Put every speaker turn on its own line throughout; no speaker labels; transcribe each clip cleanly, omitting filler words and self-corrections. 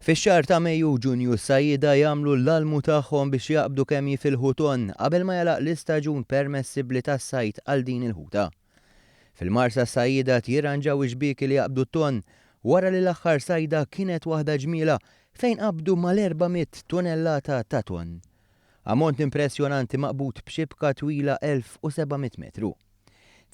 Fix-xahar ta' Mejju u Ġunju s-sajjieda jagħmlu l-almu tagħhom biex jaqbdu kemm jifilħu tonn qabel ma jalaq l-istaġun permessibbli tas-sajd għal din il-ħuta. Fil-Marsa s-sajjieda jirranġaw ix-xbieki li jaqbdu t-tonn wara li l-aħħar sajda kienet waħda ġmiela fejn qabdu mal-400 tunellata ta' tonn. Ammont impressjonanti maqbud b'xibka twila 1700 metru.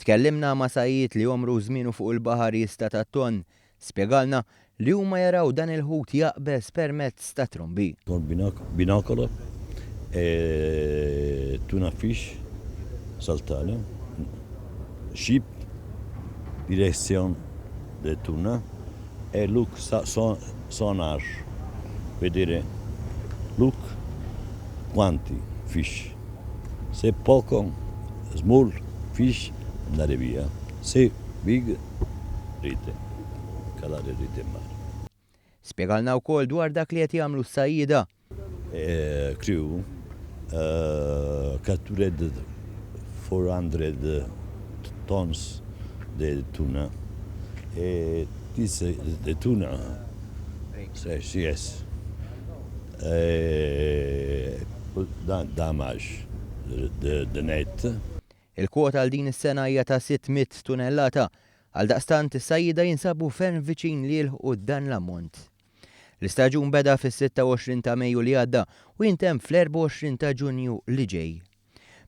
Tkellimna ma' sajjied li jomru żmienu fuq il-baħar jista' tat-tonn, spjegalna li huma jaraw dan il-ħut jaqbeż permezz ta' trombi.
Con binocolo, tuna fish saltare, ship, direzione de tuna e look sonar, vedere look quanti fish. Se poco, small fish, andare via. Se big, ride, calare ride mare.
Spjegalna wkoll dwar dak li qed jagħmlu s-sajjieda.
Crew captured 400 tons de tuna. This the tuna says yes. Damage the net.
Il-kwota għal din is-sena hija ta' 600 tunellata, għal daqstant is-sajjieda jinsabu ferm viċin li jilħqu dan l-ammont. L-istaġun beda fis-26 ta' Mejju li għadda u jintemm fl-24 ta' Ġunju li ġej.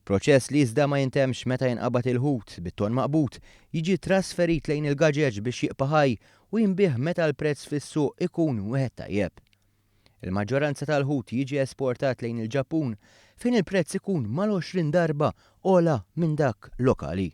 Proċess li iżda ma jintemx meta jinqabad il-ħut bit-ton maqbut jiġi trasferit lejn il-gaġeġ biex jibqa' ħaj u jinbih meta l-prezz fis-suq ikun wieħed tajjeb. Il-maġġoranza tal-ħut jiġi esportat lejn il-Ġappun fejn il-prezz ikun mal-20 darba ogħla minn dak lokali.